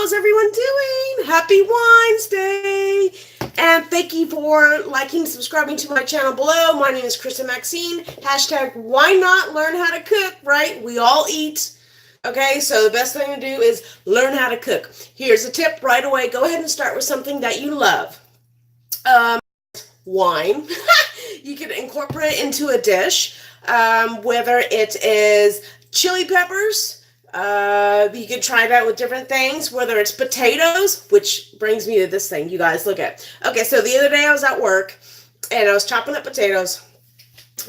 how's everyone doing? Happy Wednesday! And thank you for liking, subscribing to my channel below. My name is Christa Maxine. Hashtag why not learn how to cook, right? We all eat. Okay, so the best thing to do is learn how to cook. Here's a tip right away. Go ahead and start with something that you love. Wine. You can incorporate it into a dish, whether it is chili peppers. You can try that with different things, whether it's potatoes, which brings me to this thing, you guys, look at. Okay, so the other day I was at work, and I was chopping up potatoes,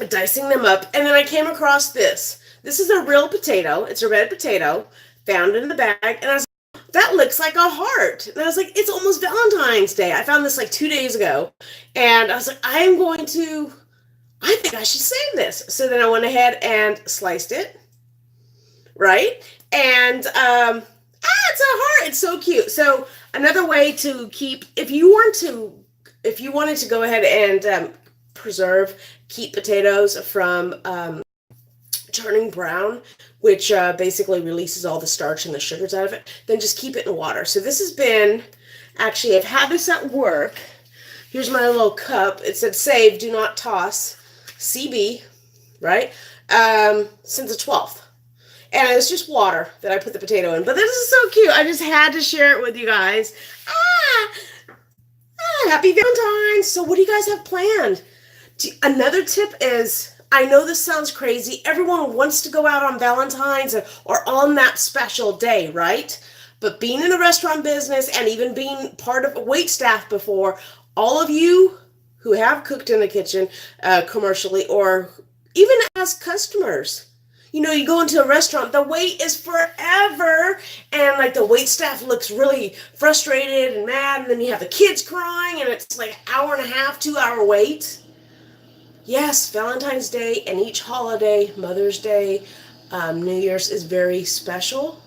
dicing them up, and then I came across this. This is a real potato. It's a red potato, found in the bag, and I was like, that looks like a heart. And I was like, it's almost Valentine's Day. I found this like 2 days ago, and I was like, I think I should save this. So then I went ahead and sliced it, right? And it's a heart. It's so cute. So another way to keep, if you wanted to go ahead and keep potatoes from turning brown, which basically releases all the starch and the sugars out of it, then just keep it in water. So this has been, actually, I've had this at work. Here's my little cup. It said save, do not toss, CB, right? Since the 12th. And it's just water that I put the potato in. But this is so cute. I just had to share it with you guys. Happy Valentine's. So what do you guys have planned? Another tip is, I know this sounds crazy. Everyone wants to go out on Valentine's or on that special day, right? But being in the restaurant business and even being part of a wait staff before, all of you who have cooked in the kitchen commercially or even as customers, you know, you go into a restaurant, the wait is forever, and like the wait staff looks really frustrated and mad, and then you have the kids crying, and it's like an hour and a half, 2-hour wait. Yes, Valentine's Day and each holiday, Mother's Day, New Year's is very special,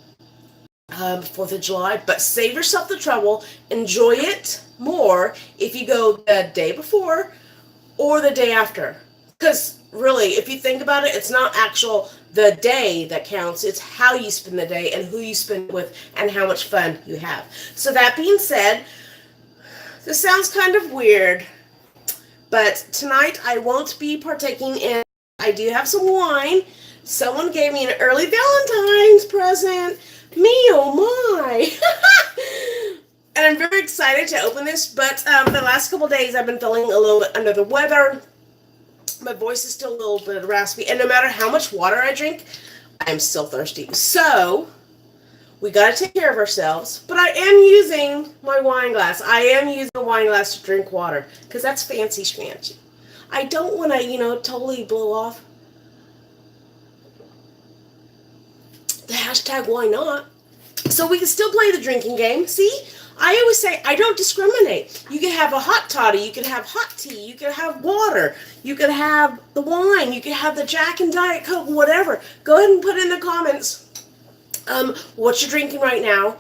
4th of July, but save yourself the trouble. Enjoy it more if you go the day before or the day after. Because really, if you think about it, it's not the day that counts. It's how you spend the day and who you spend it with and how much fun you have. So that being said, this sounds kind of weird, but tonight I won't be partaking in, I do have some wine. Someone gave me an early Valentine's present. Me, oh my. And I'm very excited to open this, but the last couple days I've been feeling a little bit under the weather. My voice is still a little bit raspy, and no matter how much water I drink, I'm still thirsty. So we got to take care of ourselves, but I am using my wine glass. I am using a wine glass to drink water because that's fancy schmancy. I don't want to, totally blow off the hashtag why not. So we can still play the drinking game. See? I always say I don't discriminate. You can have a hot toddy, you can have hot tea, you can have water, you can have the wine, you can have the Jack and Diet Coke, whatever. Go ahead and put in the comments what you're drinking right now.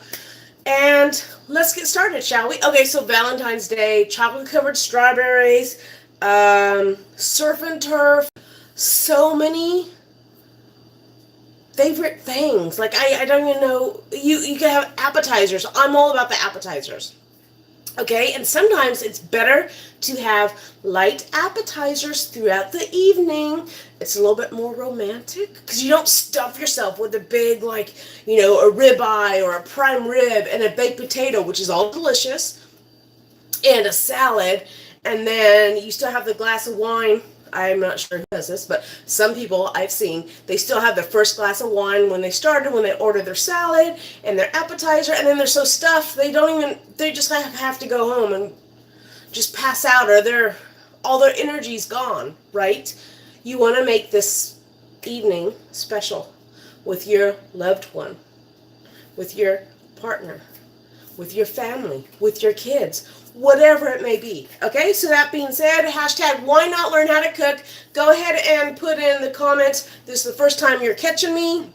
And let's get started, shall we? Okay, so Valentine's Day, chocolate-covered strawberries, surf and turf, so many favorite things. Like, I don't even know. You can have appetizers. I'm all about the appetizers. Okay, and sometimes it's better to have light appetizers throughout the evening. It's a little bit more romantic because you don't stuff yourself with a big, a ribeye or a prime rib and a baked potato, which is all delicious, and a salad, and then you still have the glass of wine. I'm not sure who does this, but some people I've seen, they still have their first glass of wine when they order their salad and their appetizer, and then they're so stuffed they just have to go home and just pass out, or all their energy's gone, right? You want to make this evening special with your loved one, with your partner, with your family, with your kids, whatever it may be. Okay, so that being said, hashtag why not learn how to cook. Go ahead and put in the comments, this is the first time you're catching me.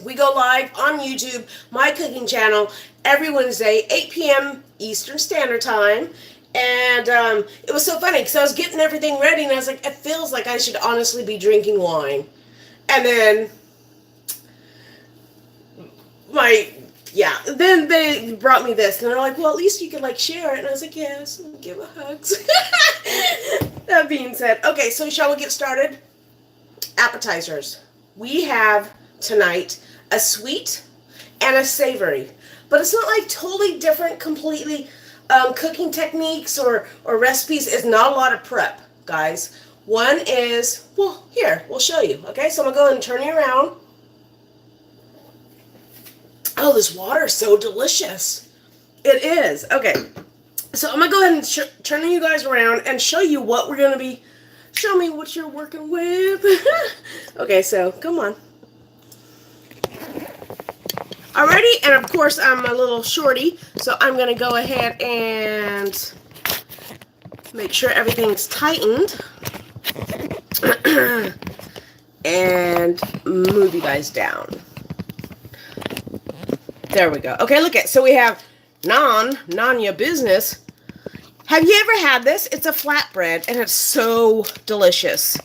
We go live on YouTube, my cooking channel, every Wednesday, 8 p.m. Eastern Standard Time. And it was so funny because I was getting everything ready and I was like, it feels like I should honestly be drinking wine. And then my Yeah. Then they brought me this, and they're like, "Well, at least you could like share it." And I was like, "Yes, I'll give a hugs." That being said, okay, so shall we get started? Appetizers. We have tonight a sweet and a savory, but it's not like totally different, completely cooking techniques or recipes. It's not a lot of prep, guys. One is, well, here, we'll show you. Okay, so I'm gonna go ahead and turn you around. Oh, this water is so delicious. It is. Okay, so I'm gonna go ahead and turn you guys around and show you what we're gonna be. Show me what you're working with. Okay, so come on. Alrighty, and of course I'm a little shorty, so I'm gonna go ahead and make sure everything's tightened. And move you guys down. There we go. Okay, look at, so we have none your business. Have you ever had this? It's a flatbread, and it's so delicious.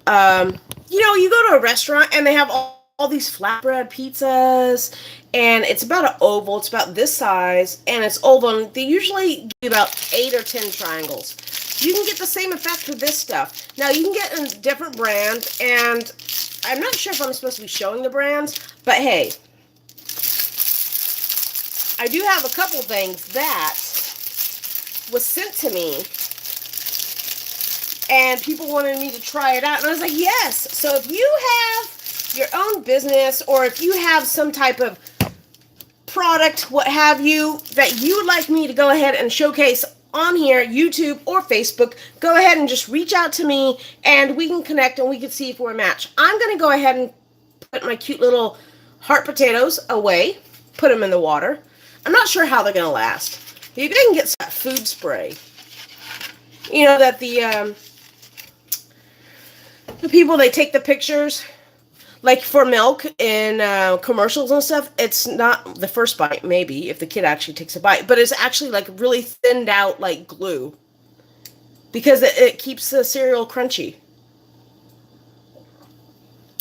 You know, you go to a restaurant, and they have all these flatbread pizzas, and it's about an oval. It's about this size, and it's oval. And they usually give you about 8 or 10 triangles. You can get the same effect with this stuff. Now, you can get a different brand, and I'm not sure if I'm supposed to be showing the brands, but hey, I do have a couple things that was sent to me, and people wanted me to try it out, and I was like, yes. So if you have your own business, or if you have some type of product, what have you, that you would like me to go ahead and showcase on here, YouTube or Facebook, go ahead and just reach out to me, and we can connect, and we can see if we're a match. I'm going to go ahead and put my cute little heart potatoes away, put them in the water. I'm not sure how they're going to last. Maybe I can get some food spray. You know, that the people, they take the pictures, like for milk in commercials and stuff, it's not the first bite, maybe, if the kid actually takes a bite, but it's actually like really thinned out like glue, because it keeps the cereal crunchy.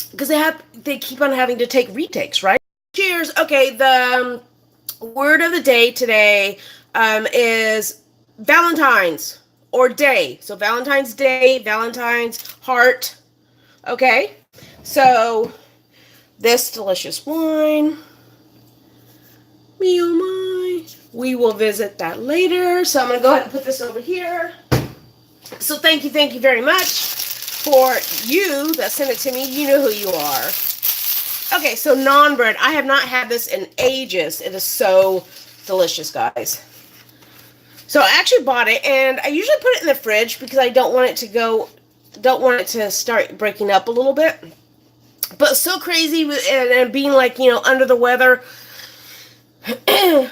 Because they keep on having to take retakes, right? Cheers. Okay, the word of the day today is Valentine's, or day. So Valentine's Day, Valentine's heart. Okay, so this delicious wine, me oh my, we will visit that later. So I'm going to go ahead and put this over here. So thank you very much for you that sent it to me. You know who you are. Okay, so naan bread. I have not had this in ages. It is so delicious, guys. So I actually bought it, and I usually put it in the fridge because I don't want it to start breaking up a little bit. But it's so crazy, and being like, you know, under the weather, I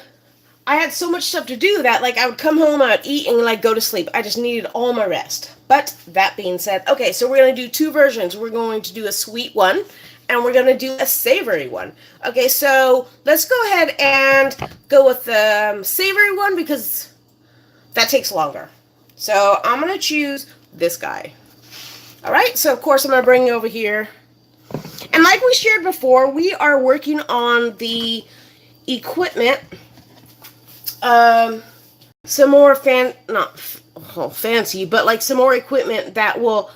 had so much stuff to do that, like, I would come home, I would eat, and, like, go to sleep. I just needed all my rest. But that being said, okay, so we're going to do 2 versions. We're going to do a sweet one, and we're going to do a savory one. Okay, so let's go ahead and go with the savory one, because that takes longer. So I'm going to choose this guy. All right, so of course I'm going to bring you over here. And like we shared before, we are working on the equipment. Some more not fancy, but like some more equipment that will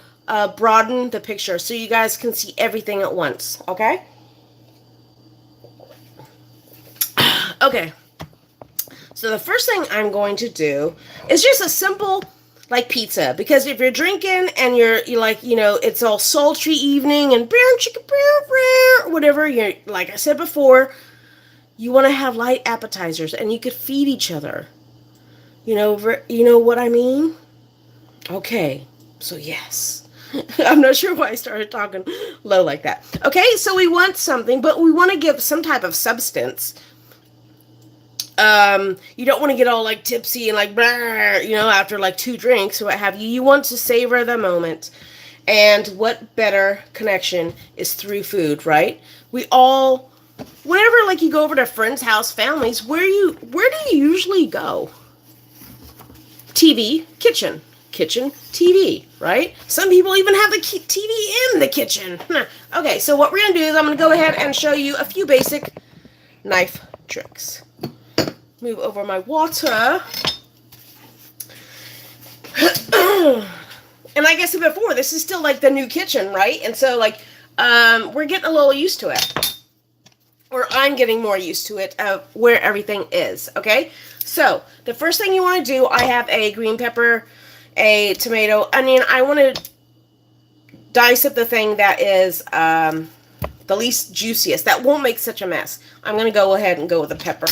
broaden the picture so you guys can see everything at once, okay? Okay. So the first thing I'm going to do is just a simple, like, pizza. Because if you're drinking and you're like, you know, it's all sultry evening and brown chicken, whatever, you're, like I said before, you want to have light appetizers, and you could feed each other. You know what I mean? Okay, so yes. I'm not sure why I started talking low like that. Okay, so we want something, but we want to give some type of substance. You don't want to get all like tipsy and like, blah, you know, after like 2 drinks or what have you. You want to savor the moment. And what better connection is through food, right? We all, whenever like you go over to a friend's house, families, where do you usually go? TV, kitchen, TV, right? Some people even have the TV in the kitchen. Okay, so what we're going to do is I'm going to go ahead and show you a few basic knife tricks. Move over my water. And like I said before, this is still like the new kitchen, right? And so like we're getting a little used to it. Or I'm getting more used to it of where everything is, okay? So the first thing you want to do, I have a green pepper, a tomato, onion. I want to dice up the thing that is the least juiciest. That won't make such a mess. I'm going to go ahead and go with the pepper.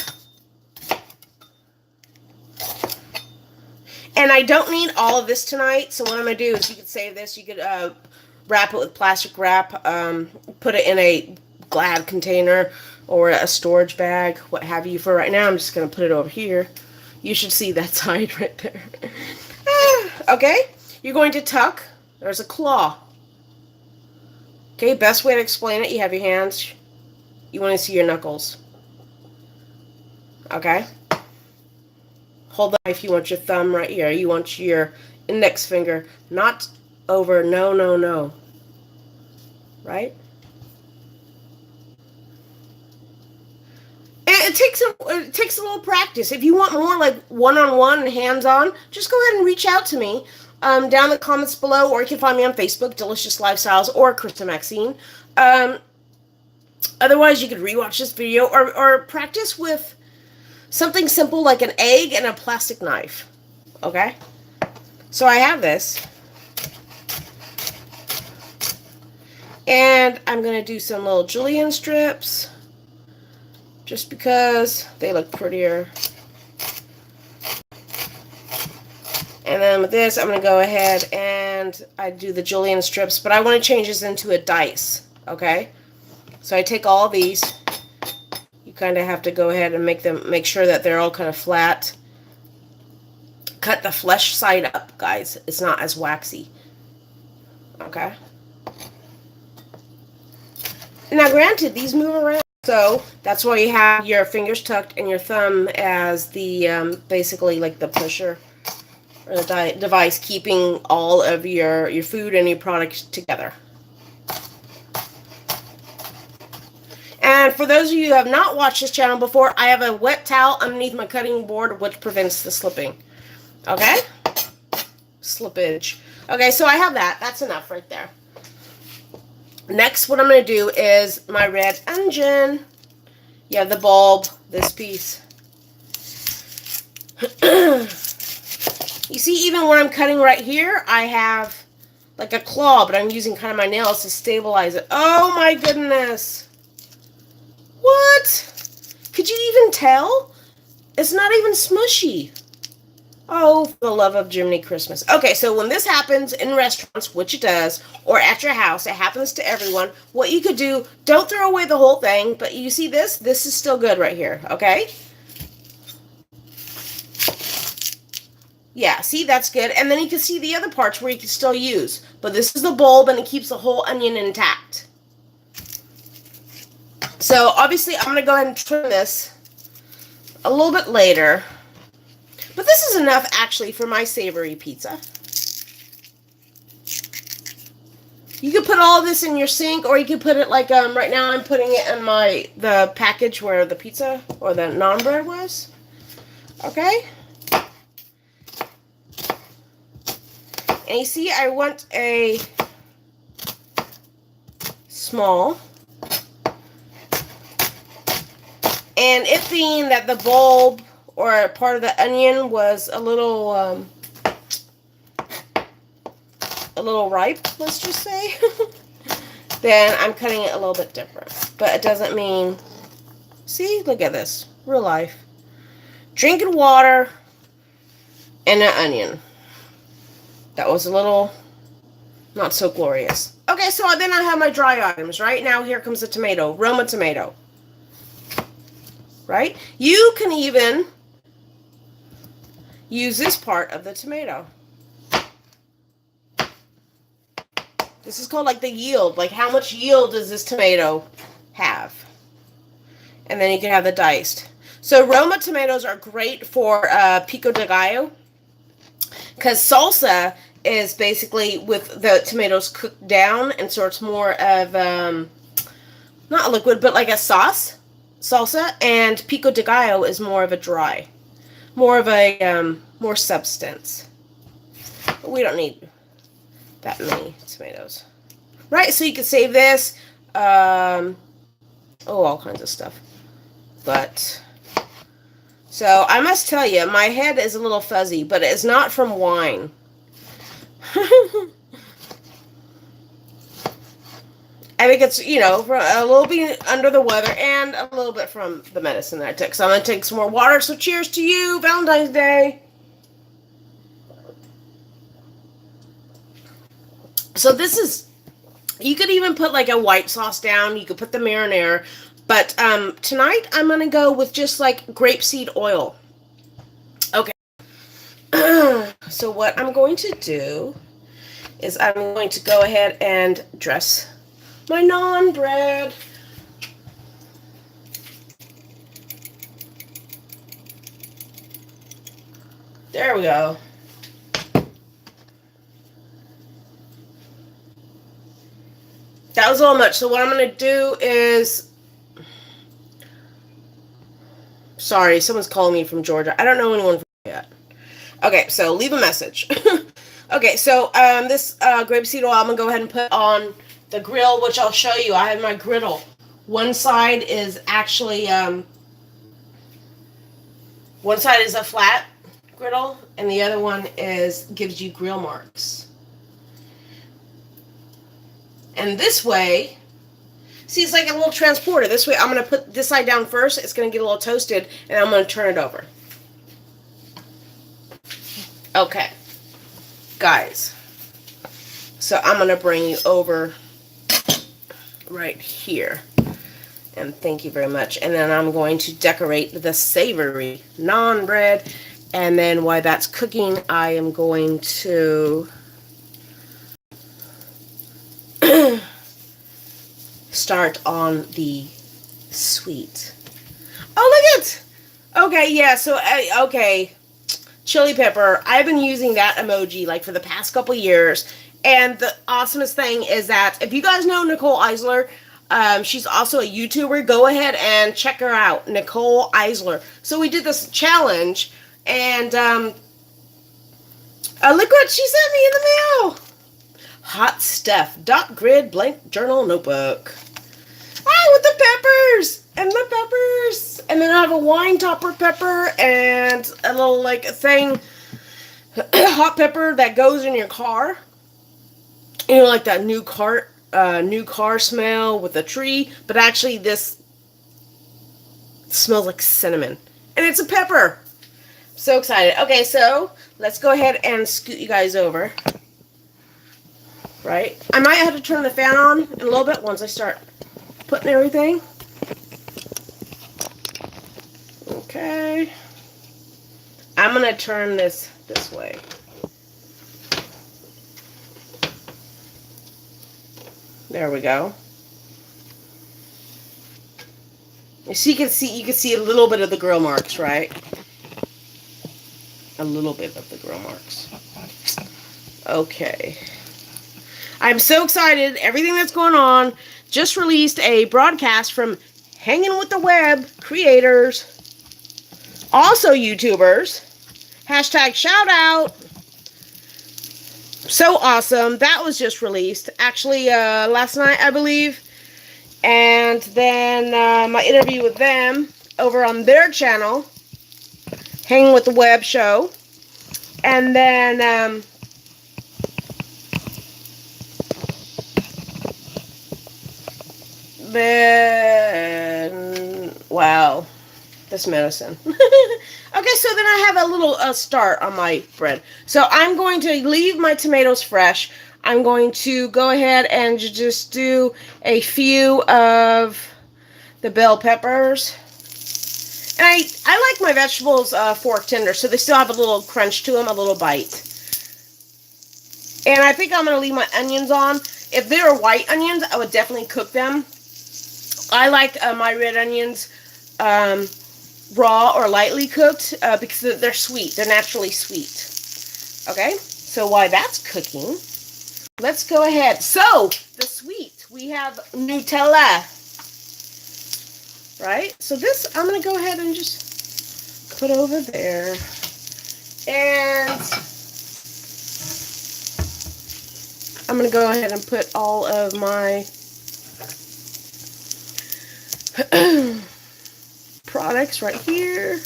And I don't need all of this tonight, so what I'm going to do is you could save this. You could wrap it with plastic wrap, put it in a Glad container or a storage bag, what have you. For right now, I'm just going to put it over here. You should see that side right there. Okay, you're going to tuck. There's a claw. Okay, best way to explain it, you have your hands. You want to see your knuckles. Okay. Hold the knife, you want your thumb right here. You want your index finger, not over, no, no, no. Right? And it takes a little practice. If you want more like one-on-one, hands-on, just go ahead and reach out to me down in the comments below, or you can find me on Facebook, Delicious Lifestyles, or Christa Maxine. Otherwise, you could rewatch this video or practice with something simple like an egg and a plastic knife. Okay? So I have this. And I'm going to do some little julienne strips. Just because they look prettier. And then with this, I'm going to go ahead and I do the julienne strips. But I want to change this into a dice. Okay? So I take all these. Kind of have to go ahead and make sure that they're all kind of flat. Cut the flesh side up, guys. It's not as waxy. Okay. Now, granted, these move around, so that's why you have your fingers tucked and your thumb as the basically like the pusher or the device keeping all of your food and your products together. And for those of you who have not watched this channel before, I have a wet towel underneath my cutting board, which prevents the slipping. Okay? Slippage. Okay, so I have that. That's enough right there. Next, what I'm going to do is my red onion. You have the bulb, this piece. You see, even when I'm cutting right here, I have like a claw, but I'm using kind of my nails to stabilize it. Oh my goodness. What? Could you even tell? It's not even smushy. Oh, for the love of Jiminy Christmas. Okay, so when this happens in restaurants, which it does, or at your house, it happens to everyone, what you could do, don't throw away the whole thing, but you see this? This is still good right here, okay? Yeah, see, that's good. And then you can see the other parts where you can still use. But this is the bulb, and it keeps the whole onion intact. So, obviously, I'm going to go ahead and trim this a little bit later. But this is enough, actually, for my savory pizza. You could put all this in your sink, or you could put it like, right now I'm putting it in the package where the pizza or the naan bread was. Okay? And you see, I want a small. And it being that the bulb or part of the onion was a little ripe, let's just say, then I'm cutting it a little bit different. But it doesn't mean, see, look at this, real life. Drinking water and an onion. That was a little not so glorious. Okay, so then I have my dry items, right? Now here comes the tomato, Roma tomato. Right? You can even use this part of the tomato. This is called like the yield. Like how much yield does this tomato have? And then you can have the diced. So Roma tomatoes are great for pico de gallo. Because salsa is basically with the tomatoes cooked down. And so it's more of, not a liquid, but like a sauce. salsa, and pico de gallo is more of a dry, more of a more substance. But we don't need that many tomatoes, right? So you can save this. All kinds of stuff. But so I must tell you, my head is a little fuzzy, but it's not from wine. I think it's, you know, a little bit under the weather and a little bit from the medicine that I took. So I'm going to take some more water. So cheers to you, Valentine's Day. So this is, you could even put like a white sauce down. You could put the marinara. But tonight I'm going to go with just like grapeseed oil. Okay. So what I'm going to do is I'm going to go ahead and dress my naan bread. There we go. That was a little much. So what I'm going to do is... Sorry, someone's calling me from Georgia. I don't know anyone from yet. Okay, so leave a message. Okay, so this grapeseed oil I'm going to go ahead and put on the grill, which I'll show you. I have my griddle. One side is actually, one side is a flat griddle, and the other one gives you grill marks. And this way, see, it's like a little transporter. This way, I'm going to put this side down first. It's going to get a little toasted, and I'm going to turn it over. Okay. Guys. So I'm going to bring you over right here. And thank you very much. And then I'm going to decorate the savory naan bread. And then while that's cooking, I am going to start on the sweet. Oh, look it! Okay, yeah, so, okay. Chili pepper. I've been using that emoji, like, for the past couple years. And the awesomest thing is that, if you guys know Nicole Eisler, she's also a YouTuber. Go ahead and check her out, Nicole Eisler. So we did this challenge, and, look what she sent me in the mail! Hot stuff. Dot grid blank journal notebook. Ah, with the peppers! And the peppers! And then I have a wine topper pepper and a little, like, thing, hot pepper that goes in your car. You know, like that new car smell with a tree. But actually, this smells like cinnamon. And it's a pepper. So excited. Okay, so let's go ahead and scoot you guys over. Right? I might have to turn the fan on in a little bit once I start putting everything. Okay. I'm going to turn this way. There we go. So you can see a little bit of the grill marks, right? A little bit of the grill marks. Okay. I'm so excited. Everything that's going on. Just released a broadcast from Hanging with the Web creators. Also YouTubers. Hashtag shout out. So awesome. That was just released. Actually, last night, I believe. And then my interview with them over on their channel. Hanging with the Web show. And then... wow, this medicine. Okay, so then I have a little start on my bread. So I'm going to leave my tomatoes fresh. I'm going to go ahead and just do a few of the bell peppers. And I like my vegetables fork tender, so they still have a little crunch to them, a little bite. And I think I'm going to leave my onions on. If they were white onions, I would definitely cook them. I like my red onions raw or lightly cooked because they're sweet. They're naturally sweet. Okay, so while that's cooking, let's go ahead. So, the sweet. We have Nutella. right? So this, I'm going to go ahead and just put over there. And I'm going to go ahead and put all of my products right here.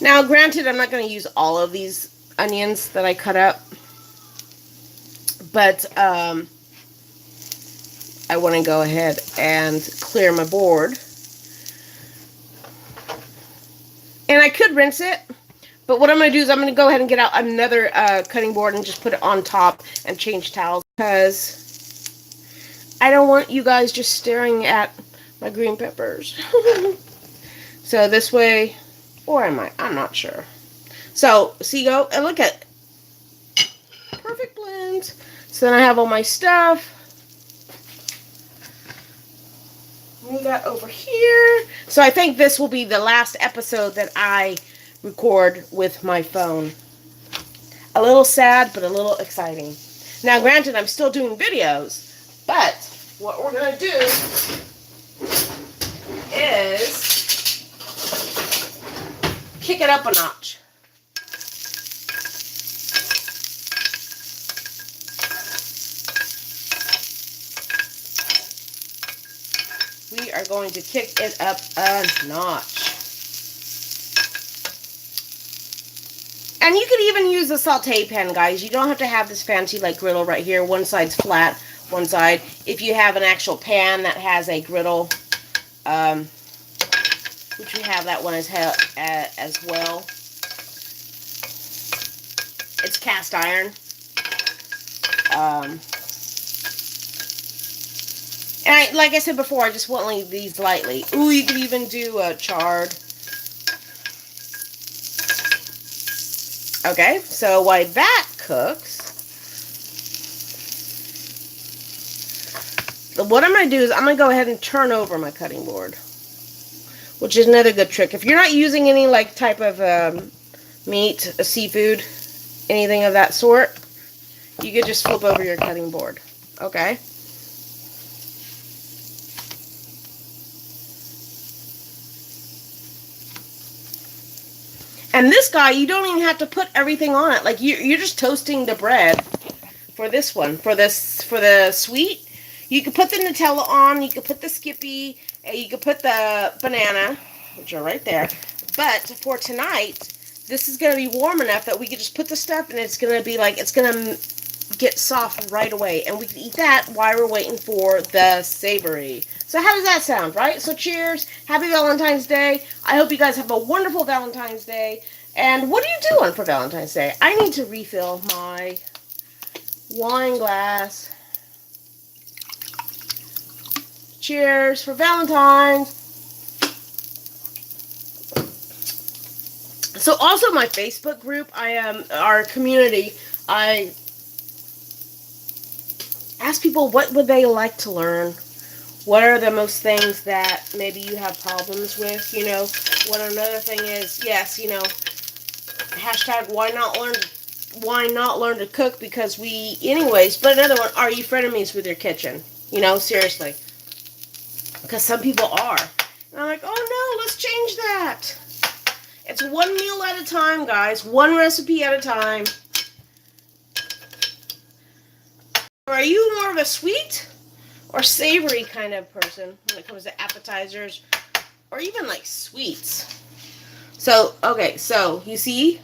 Now, granted, I'm not going to use all of these onions that I cut up, but I want to go ahead and clear my board. And I could rinse it, but what I'm going to do is I'm going to go ahead and get out another cutting board and just put it on top and change towels, because I don't want you guys just staring at my green peppers. So this way, or am I? I'm not sure. So, see, go and look at perfect blend. So then I have all my stuff. Move that over here. So I think this will be the last episode that I record with my phone. A little sad, but a little exciting. Now, granted, I'm still doing videos, but what we're going to do is kick it up a notch. We are going to kick it up a notch. And you could even use a saute pan, guys. You don't have to have this fancy like griddle right here. One side's flat, one side. If you have an actual pan that has a griddle, which we have that one as well. It's cast iron. And like I said before, I just want these lightly. Ooh, you could even do a charred. Okay, so while that cooks, what I'm going to do is I'm going to go ahead and turn over my cutting board, which is another good trick. If you're not using any like type of meat, seafood, anything of that sort, you could just flip over your cutting board. Okay. And this guy, you don't even have to put everything on it. Like you're just toasting the bread for this one, for the sweet. You could put the Nutella on. You could put the Skippy. You could put the banana, which are right there. But for tonight, this is going to be warm enough that we could just put the stuff, and it's going to be like, it's going to get soft right away. And we can eat that while we're waiting for the savory. So how does that sound, right? So cheers. Happy Valentine's Day. I hope you guys have a wonderful Valentine's Day. And what are you doing for Valentine's Day? I need to refill my wine glass. Cheers for Valentine's. So also my Facebook group, our community, I ask people what would they like to learn. What are the most things that maybe you have problems with, you know? What another thing is, yes, you know, hashtag why not learn to cook, because anyways, but another one, are you frenemies with your kitchen? You know, seriously. Because some people are. And I'm like, oh no, let's change that. It's one meal at a time, guys. One recipe at a time. Are you more of a sweet or savory kind of person when it comes to appetizers, or even like sweets? So, okay, so you see,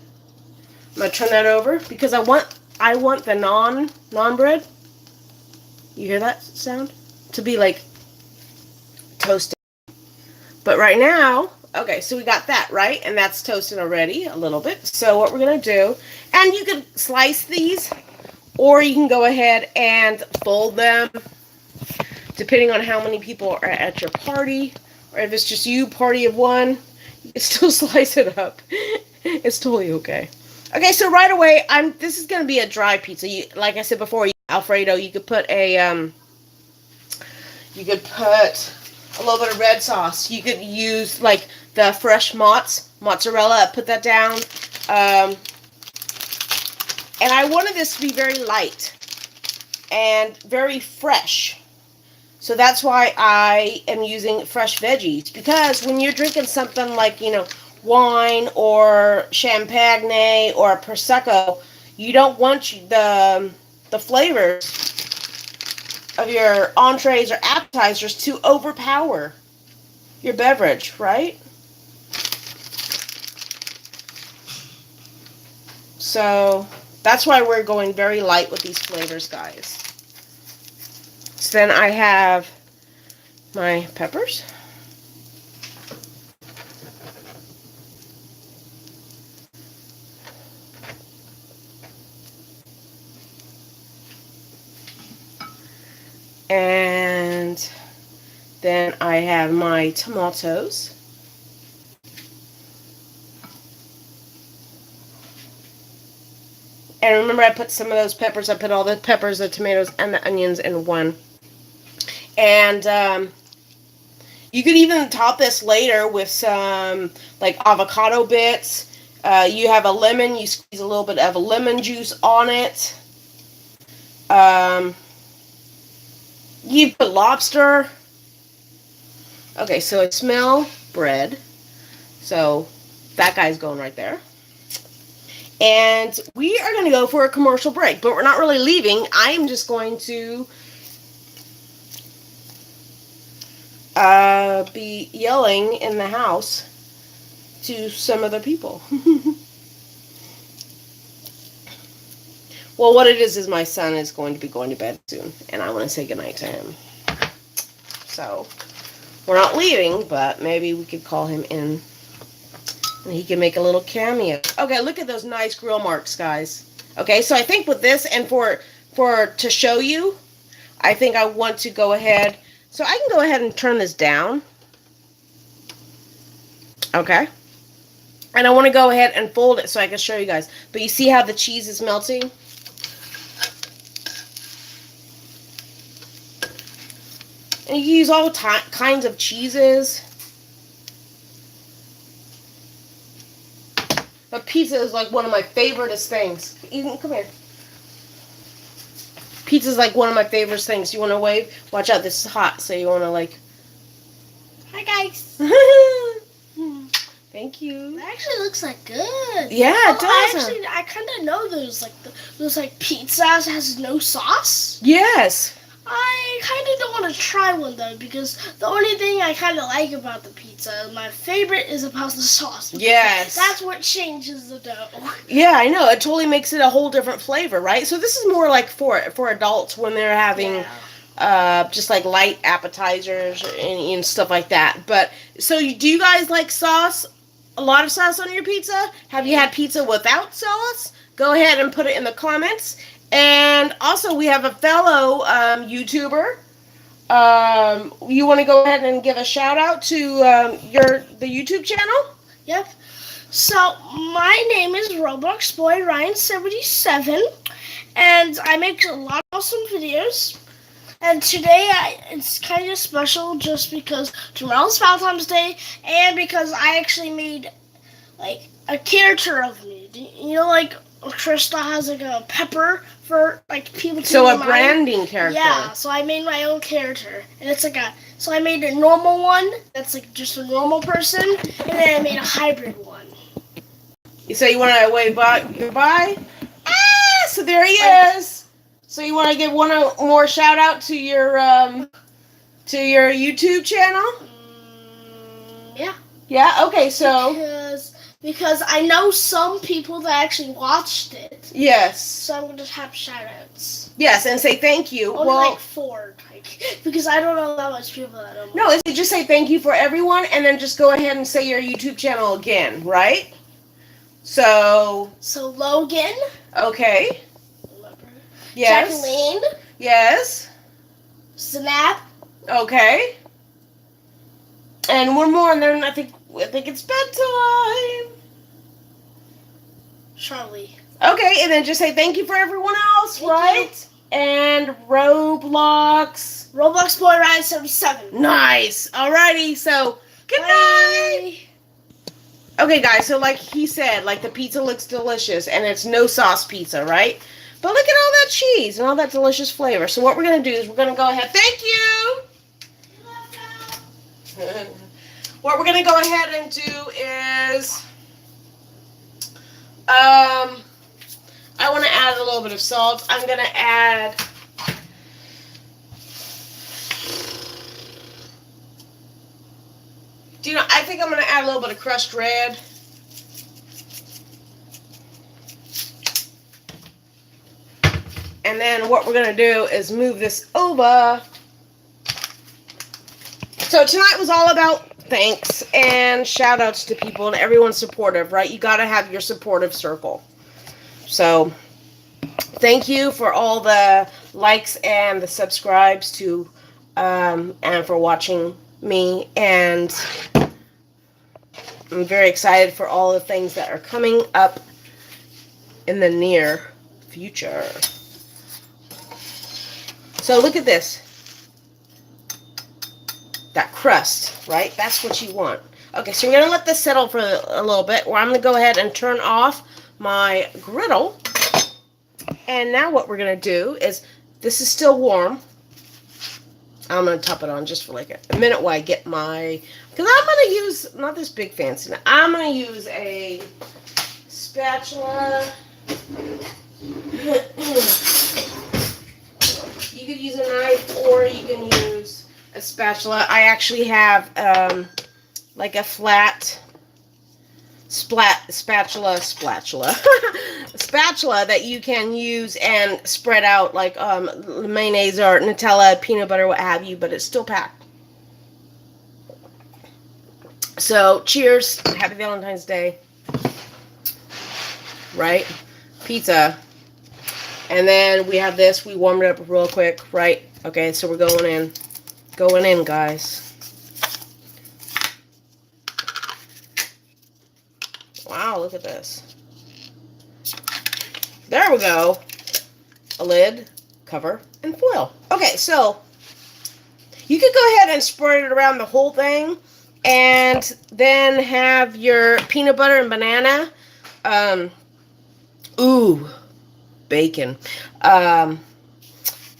I'm gonna turn that over because I want the naan bread. You hear that sound? To be like toasted. But right now, okay, so we got that, right? And that's toasted already a little bit. So what we're gonna do, and you can slice these, or you can go ahead and fold them, depending on how many people are at your party, or if it's just you, party of one, you can still slice it up. It's totally okay. Okay, so right away, this is gonna be a dry pizza. Like I said before, Alfredo, you could put a little bit of red sauce. You could use like the fresh mozzarella, put that down. And I wanted this to be very light and very fresh. So that's why I am using fresh veggies. Because when you're drinking something like, wine or champagne or prosecco, you don't want the flavors of your entrees or appetizers to overpower your beverage, right? So that's why we're going very light with these flavors, guys. So then I have my peppers. And then I have my tomatoes. And remember, I put some of those peppers, I put all the peppers, the tomatoes, and the onions in one. And you could even top this later with some, like, avocado bits. You have a lemon, you squeeze a little bit of a lemon juice on it. You put lobster. Okay, so I smell bread. So that guy's going right there. And we are going to go for a commercial break, but we're not really leaving. I'm just going to be yelling in the house to some other people. Well, what it is my son is going to be going to bed soon, and I want to say goodnight to him. So, we're not leaving, but maybe we could call him in, and he can make a little cameo. Okay, look at those nice grill marks, guys. Okay, so I think with this, and to show you, I think I want to go ahead, so I can go ahead and turn this down. Okay. And I want to go ahead and fold it so I can show you guys. But you see how the cheese is melting? And you can use all kinds of cheeses. But pizza is like one of my favoriteest things. Eden, come here. Pizza is like one of my favorite things. You want to wave? Watch out, this is hot, so you want to like... Hi, guys. Thank you. It actually looks like good. Yeah, it does. I kind of know those pizzas has no sauce. Yes. I kind of don't want to try one though, because the only thing I kind of like about the pizza, my favorite, is about the sauce. Yes. That's what changes the dough. Yeah, I know. It totally makes it a whole different flavor, right? So this is more like for adults when they're having just like light appetizers and stuff like that. But so do you guys like sauce? A lot of sauce on your pizza? Have you had pizza without sauce? Go ahead and put it in the comments. And also, we have a fellow YouTuber. You want to go ahead and give a shout out to the YouTube channel? Yep. So my name is Roblox Boy Ryan 77, and I make a lot of awesome videos. And today it's kind of special just because tomorrow's Valentine's Day, and because I actually made like a character of me. You know, like Christa has like a pepper for like people to So a branding character. Yeah, so I made my own character, and it's like so I made a normal one that's like just a normal person, and then I made a hybrid one. So you want to wave goodbye? Ah, so there he is. So you want to give one more shout out to your YouTube channel? Yeah. Yeah. Okay. So because I know some people that actually watched it. Yes. So I'm going to have shout outs. Yes, and say thank you. Only like 4, because I don't know that much people that don't. No, just say thank you for everyone, and then just go ahead and say your YouTube channel again, right? So Logan. Okay. Yes. Jacqueline. Yes. Snap. Okay. And one more, and then I think it's bedtime. Charlie. Okay, and then just say thank you for everyone else, Thank right? you. And Roblox. Roblox Boy Ryan 77. Nice. Alrighty, so good night. Okay, guys, so like he said, like the pizza looks delicious, and it's no sauce pizza, right? But look at all that cheese and all that delicious flavor. So what we're going to do is we're going to go ahead. Thank you. What we're going to go ahead and do is, I want to add a little bit of salt. I'm going to add, I think I'm going to add a little bit of crushed red. And then what we're going to do is move this over. So tonight was all about thanks and shout outs to people, and everyone's supportive, right? You got to have your supportive circle. So thank you for all the likes and the subscribes to, and for watching me. And I'm very excited for all the things that are coming up in the near future. So look at this. That crust, right? That's what you want. Okay, so we're going to let this settle for a little bit. Where I'm going to go ahead and turn off my griddle. And now what we're going to do is, this is still warm. I'm going to top it on just for like a minute while I get my, because I'm going to use, not this big fancy, I'm going to use a spatula. You could use a knife or you can use a spatula. I actually have like a flat spatula spatula that you can use and spread out like mayonnaise or Nutella, peanut butter, what have you, but it's still packed. So cheers, happy Valentine's Day, right? Pizza. And then we have this, we warmed it up real quick, right? Okay, so we're going in, guys. Wow, look at this. There we go. A lid, cover, and foil. Okay, so you could go ahead and spread it around the whole thing, and then have your peanut butter and banana. Ooh, bacon. And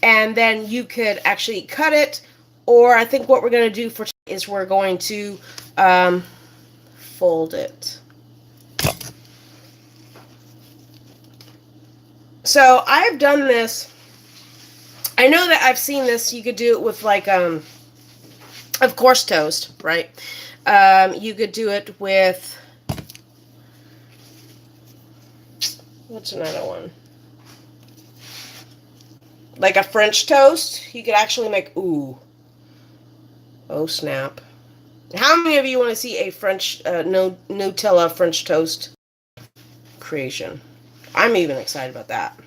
then you could actually cut it, or I think what we're going to do for is we're going to fold it. So I've done this. I know that I've seen this. You could do it with like, of course, toast, right? You could do it with, what's another one? Like a French toast. You could actually make, ooh. Oh, snap. How many of you want to see a French, Nutella French toast creation? I'm even excited about that.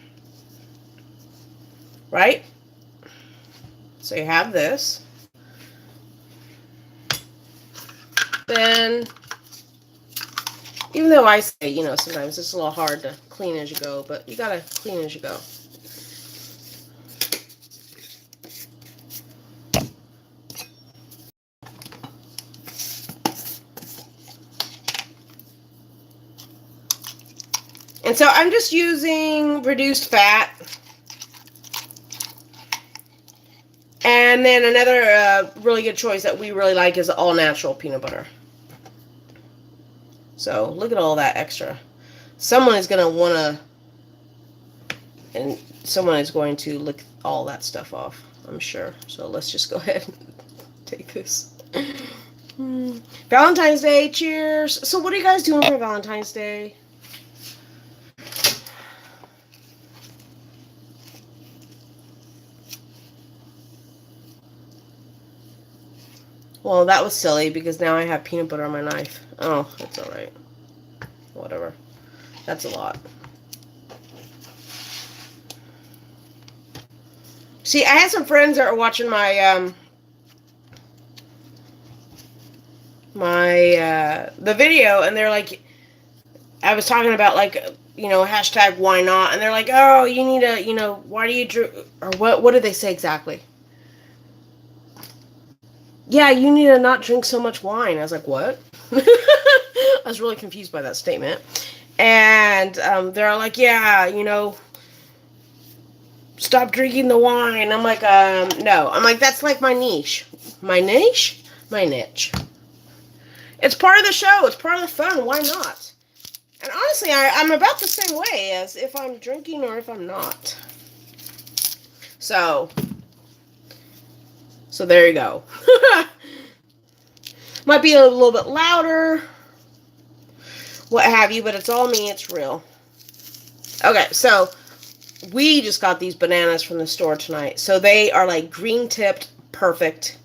Right? So you have this. Then, even though I say, sometimes it's a little hard to clean as you go, but you gotta clean as you go. And so I'm just using reduced fat. And then another really good choice that we really like is all natural peanut butter. So look at all that extra. Someone is going to want to, and someone is going to lick all that stuff off, I'm sure. So let's just go ahead and take this. Valentine's Day, cheers. So what are you guys doing for Valentine's Day? Well, that was silly because now I have peanut butter on my knife. Oh, that's alright. Whatever. That's a lot. See, I had some friends that are watching my, the video, and they're like, I was talking about, like, hashtag why not, and they're like, oh, you need to, why do you drink, or what did they say exactly? Yeah, you need to not drink so much wine. I was like, what? I was really confused by that statement. And they're like, yeah, stop drinking the wine. I'm like, no. I'm like, that's like my niche. My niche? my niche. It's part of the show. It's part of the fun. Why not? And honestly, I'm about the same way as if I'm drinking or if I'm not. So there you go. Might be a little bit louder, what have you, but it's all me. It's real. Okay, so we just got these bananas from the store tonight. So they are like green tipped, perfect.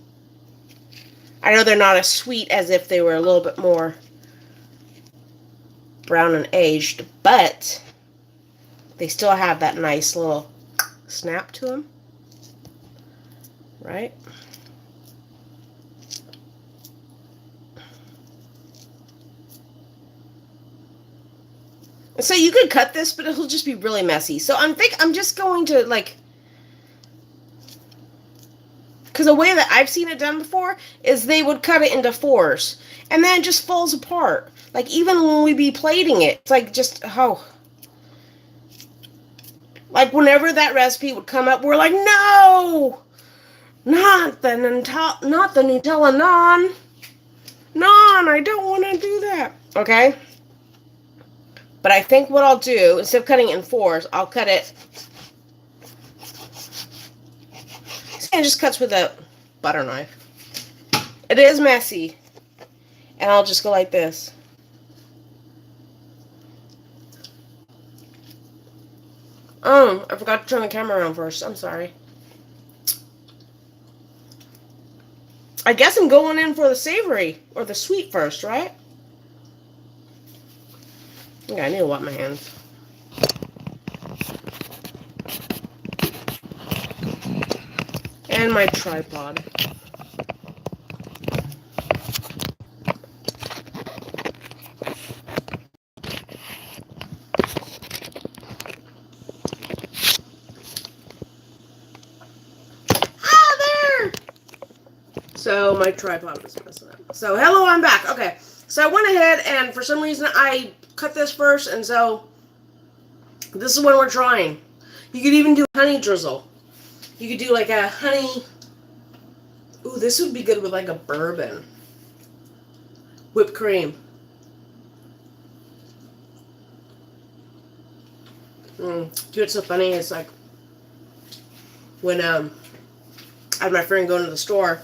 I know they're not as sweet as if they were a little bit more brown and aged, but they still have that nice little snap to them, right? So you could cut this, but it'll just be really messy. So I'm just going to like, because the way that I've seen it done before is they would cut it into fours, and then it just falls apart. Like even when we be plating it, it's like just like whenever that recipe would come up, we're like, no, not the Nutella naan. I don't want to do that. Okay. But I think what I'll do, instead of cutting it in fours, I'll cut it. See, it just cuts with a butter knife. It is messy. And I'll just go like this. Oh, I forgot to turn the camera around first. I'm sorry. I guess I'm going in for the savory or the sweet first, right? Okay, I need to wipe my hands. And my tripod. There! So my tripod was messing up. So hello, I'm back. Okay, so I went ahead and for some reason I cut this first, and so this is what we're trying. You could even do honey drizzle. You could do like a honey. Ooh, this would be good with like a bourbon. Whipped cream. Dude, it's so funny. It's like when I had my friend go into the store,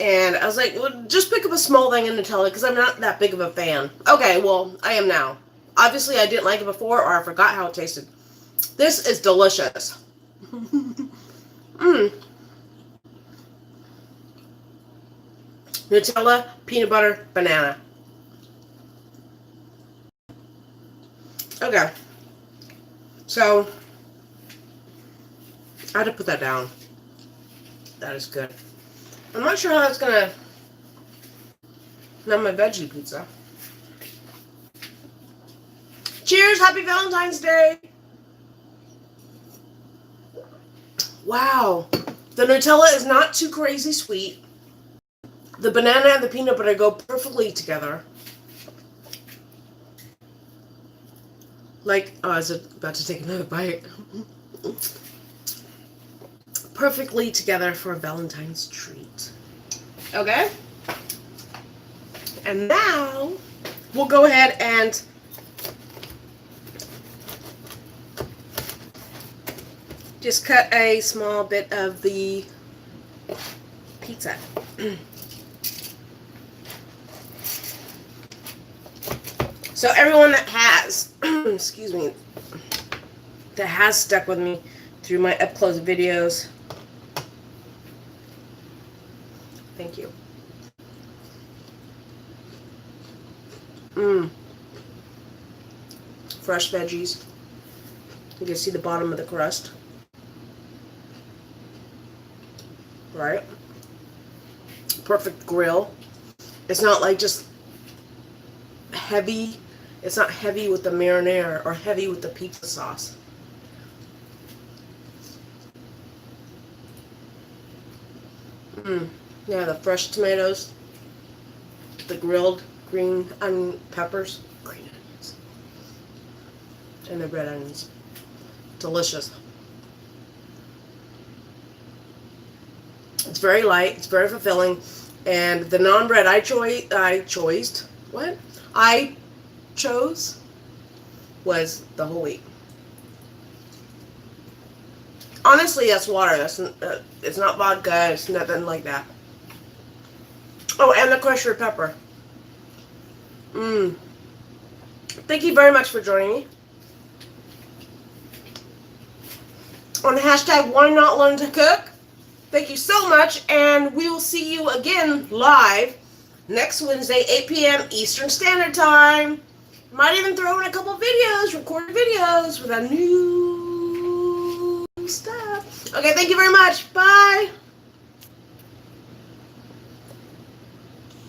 and I was like, well, just pick up a small thing of Nutella because I'm not that big of a fan. Okay, well, I am now. Obviously, I didn't like it before, or I forgot how it tasted. This is delicious. Nutella, peanut butter, banana. Okay. So, I had to put that down. That is good. I'm not sure how that's gonna... Not my veggie pizza. Cheers! Happy Valentine's Day! Wow. The Nutella is not too crazy sweet. The banana and the peanut butter go perfectly together. Like, oh, I was about to take another bite. Perfectly together for a Valentine's treat. Okay? And now, we'll go ahead and just cut a small bit of the pizza. So everyone that has, excuse me, that has stuck with me through my up-close videos, thank you. Fresh veggies. You can see the bottom of the crust. Right? Perfect grill. It's not like just heavy. It's not heavy with the marinara or heavy with the pizza sauce. Yeah, the fresh tomatoes, the grilled green onion peppers, green onions, and the red onions. Delicious. It's very light. It's very fulfilling. And the non-bread I chose was the whole wheat. Honestly, that's water. It's not vodka. It's nothing like that. Oh, and the crushed red pepper. Thank you very much for joining me. On the hashtag Why Not Learn to Cook. Thank you so much, and we will see you again live next Wednesday, 8 p.m. Eastern Standard Time. Might even throw in a couple videos, recorded videos with our new stuff. Okay, thank you very much. Bye.